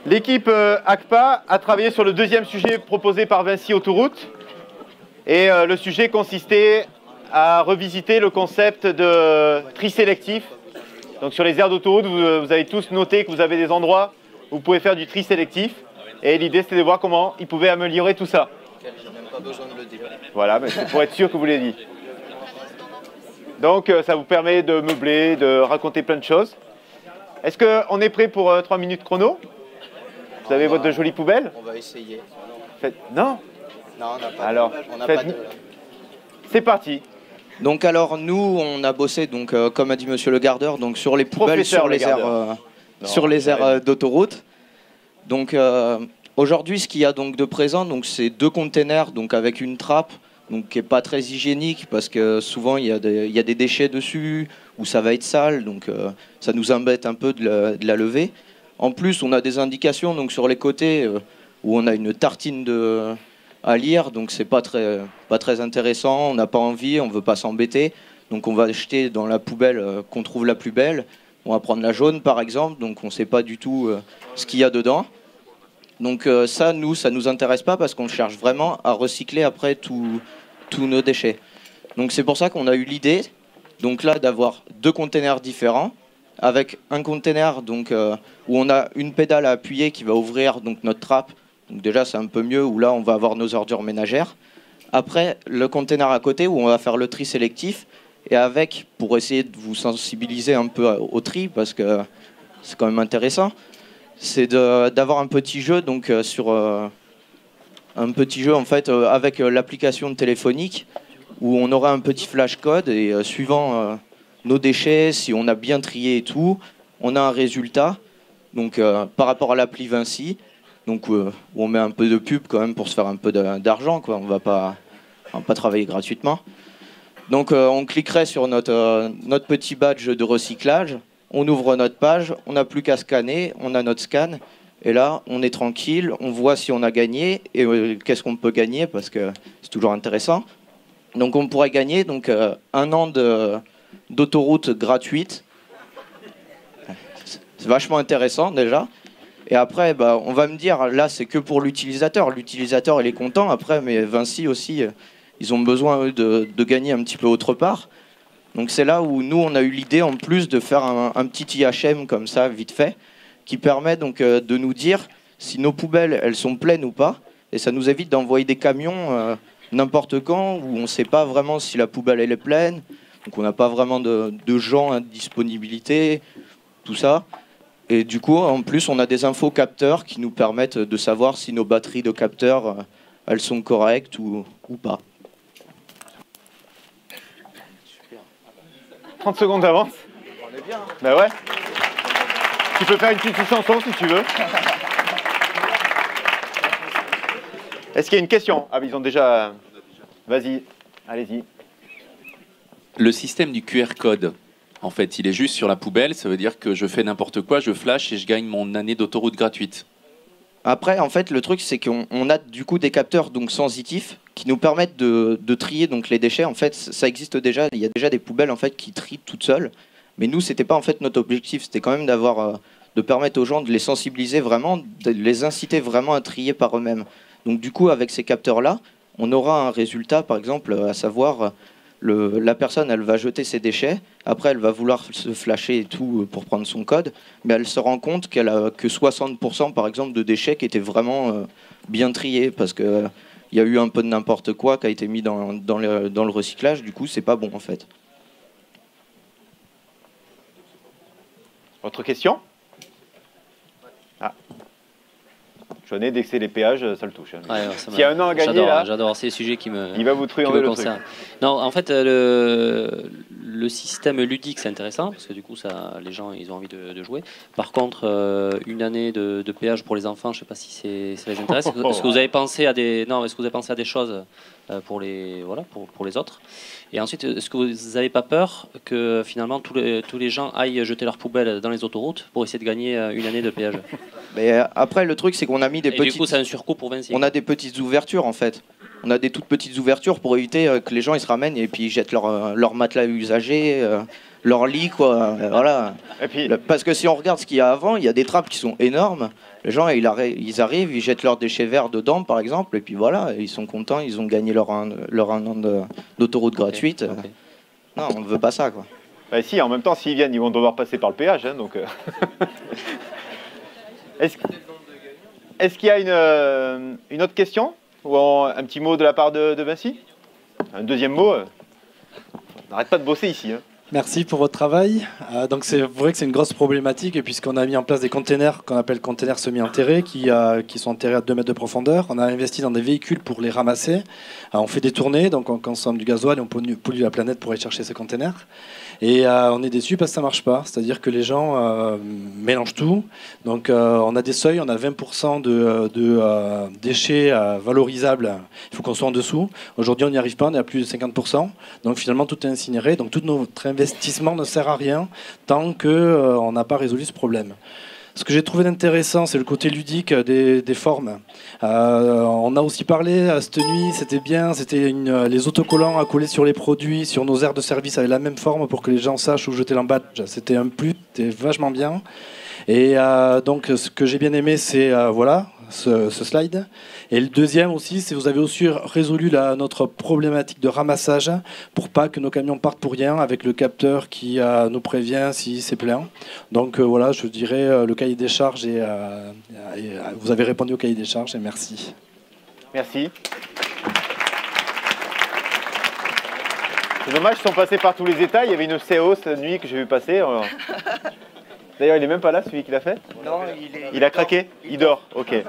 L'équipe ACPA a travaillé sur le deuxième sujet proposé par Vinci Autoroute. Et le sujet consistait à revisiter le concept de tri sélectif. Donc sur les aires d'autoroute, vous avez tous noté que vous avez des endroits où vous pouvez faire du tri sélectif. Et l'idée, c'était de voir comment ils pouvaient améliorer tout ça. J'ai même pas besoin de le dire. Voilà, mais c'est pour être sûr que vous l'ayez dit. Donc ça vous permet de meubler, de raconter plein de choses. Est-ce qu'on est prêt pour 3 minutes chrono? Vous avez votre jolie poubelle? On va essayer. Non? Non, on n'a pas Alors, c'est parti. Donc alors nous on a bossé donc comme a dit Monsieur le Gardeur donc sur les poubelles sur les aires d'autoroute. Donc aujourd'hui ce qu'il y a donc de présent donc c'est 2 containers donc avec une trappe donc qui est pas très hygiénique parce que souvent il y a des déchets dessus ou ça va être sale donc ça nous embête un peu de la lever. En plus on a des indications donc sur les côtés où on a une tartine à lire, donc c'est pas très intéressant, on n'a pas envie, on veut pas s'embêter, donc on va jeter dans la poubelle qu'on trouve la plus belle. On va prendre la jaune par exemple, donc on sait pas du tout ce qu'il y a dedans. Donc ça nous intéresse pas parce qu'on cherche vraiment à recycler après tous nos déchets. Donc c'est pour ça qu'on a eu l'idée, donc là d'avoir 2 containers différents, avec un container donc où on a une pédale à appuyer qui va ouvrir donc notre trappe. Donc déjà c'est un peu mieux où là on va avoir nos ordures ménagères. Après le container à côté où on va faire le tri sélectif et avec pour essayer de vous sensibiliser un peu au tri parce que c'est quand même intéressant, c'est d'avoir un petit jeu donc un petit jeu en fait avec l'application téléphonique où on aura un petit flash code et suivant nos déchets, si on a bien trié et tout, on a un résultat donc par rapport à l'appli Vinci. Donc où on met un peu de pub quand même pour se faire un peu d'argent, quoi. On va pas travailler gratuitement. Donc on cliquerait sur notre petit badge de recyclage, on ouvre notre page, on n'a plus qu'à scanner, on a notre scan, et là on est tranquille, on voit si on a gagné, et qu'est-ce qu'on peut gagner, parce que c'est toujours intéressant. Donc on pourrait gagner donc, 1 an d'autoroute gratuite. C'est vachement intéressant déjà. Et après, bah, on va me dire, là, c'est que pour l'utilisateur. L'utilisateur, il est content. Après, mais Vinci aussi, ils ont besoin eux, de gagner un petit peu autre part. Donc c'est là où nous, on a eu l'idée, en plus, de faire un petit IHM comme ça, vite fait, qui permet donc de nous dire si nos poubelles, elles sont pleines ou pas. Et ça nous évite d'envoyer des camions n'importe quand, où on ne sait pas vraiment si la poubelle, elle est pleine. Donc on n'a pas vraiment de gens à disponibilité, tout ça. Et du coup, en plus, on a des infos capteurs qui nous permettent de savoir si nos batteries de capteurs, elles sont correctes ou pas. 30 secondes d'avance. On est bien. Hein. Ben ouais. Tu peux faire une petite chanson si tu veux. Est-ce qu'il y a une question? Ah, ils ont déjà... Vas-y, allez-y. Le système du QR code, en fait, il est juste sur la poubelle. Ça veut dire que je fais n'importe quoi, je flash et je gagne mon année d'autoroute gratuite. Après, en fait, le truc, c'est qu'on a du coup des capteurs donc sensitifs qui nous permettent de trier donc les déchets. En fait, ça existe déjà. Il y a déjà des poubelles en fait qui trient toutes seules. Mais nous, c'était pas en fait notre objectif. C'était quand même de permettre aux gens de les sensibiliser vraiment, de les inciter vraiment à trier par eux-mêmes. Donc du coup, avec ces capteurs-là, on aura un résultat, par exemple, à savoir la personne, elle va jeter ses déchets. Après, elle va vouloir se flasher et tout pour prendre son code, mais elle se rend compte qu'elle a que 60% par exemple de déchets qui étaient vraiment bien triés parce que il y a eu un peu de n'importe quoi qui a été mis dans le recyclage. Du coup, c'est pas bon en fait. Autre question? Ah. Jeunet, dès que c'est les péages, ça le touche. Ouais, s'il y a un an à gagner, là, j'adore ces sujets qui me, il va vous truander le truc. Non, en fait, le système ludique, c'est intéressant, parce que du coup, les gens, ils ont envie de jouer. Par contre, une année de péage pour les enfants, je ne sais pas si ça les intéresse. Est-ce que vous avez pensé à des choses pour les autres? Et ensuite, est-ce que vous n'avez pas peur que finalement tous les gens aillent jeter leurs poubelles dans les autoroutes pour essayer de gagner une année de péage? Mais après, le truc, c'est qu'on a mis des petites... Du coup, c'est un surcoût pour Vinci. On a des petites ouvertures, en fait. On a des toutes petites ouvertures pour éviter que les gens ils se ramènent et puis ils jettent leur matelas usagé, leur lit, quoi. Voilà. Et puis, Parce que si on regarde ce qu'il y a avant, il y a des trappes qui sont énormes. Les gens, ils arrivent, ils jettent leurs déchets verts dedans, par exemple, et puis voilà, ils sont contents, ils ont gagné leur un an d'autoroute gratuite. Ok. Non, on ne veut pas ça, quoi. bah si, en même temps, s'ils viennent, ils vont devoir passer par le péage. Hein, donc, Est-ce qu'il y a une autre question? Ou un petit mot de la part de Vinci? Un deuxième mot? On n'arrête pas de bosser ici. Hein. Merci pour votre travail. Donc c'est vrai que c'est une grosse problématique puisqu'on a mis en place des containers qu'on appelle containers semi-enterrés qui sont enterrés à 2 mètres de profondeur. On a investi dans des véhicules pour les ramasser. On fait des tournées, donc on consomme du gasoil et on pollue la planète pour aller chercher ces containers. Et on est déçu parce que ça marche pas. C'est-à-dire que les gens mélangent tout. Donc on a des seuils, on a 20% de déchets valorisables. Il faut qu'on soit en dessous. Aujourd'hui on n'y arrive pas, on est à plus de 50%. Donc finalement tout est incinéré. Donc tout notre investissement ne sert à rien tant qu'on n'a pas résolu ce problème. Ce que j'ai trouvé intéressant, c'est le côté ludique des formes. On a aussi parlé cette nuit, c'était bien, c'était les autocollants à coller sur les produits, sur nos aires de service avec la même forme pour que les gens sachent où jeter l'emballage. C'était un plus, c'était vachement bien. Et donc ce que j'ai bien aimé, c'est voilà, ce slide. Et le deuxième aussi, c'est que vous avez aussi résolu notre problématique de ramassage pour pas que nos camions partent pour rien avec le capteur qui nous prévient si c'est plein. Donc voilà, je dirais le cahier des charges et vous avez répondu au cahier des charges et merci. Merci. C'est dommage, ils sont passés par tous les états. Il y avait une CO cette nuit que j'ai vu passer. D'ailleurs, il n'est même pas là, celui qui l'a fait? Non, Il a craqué? Il dort, ok.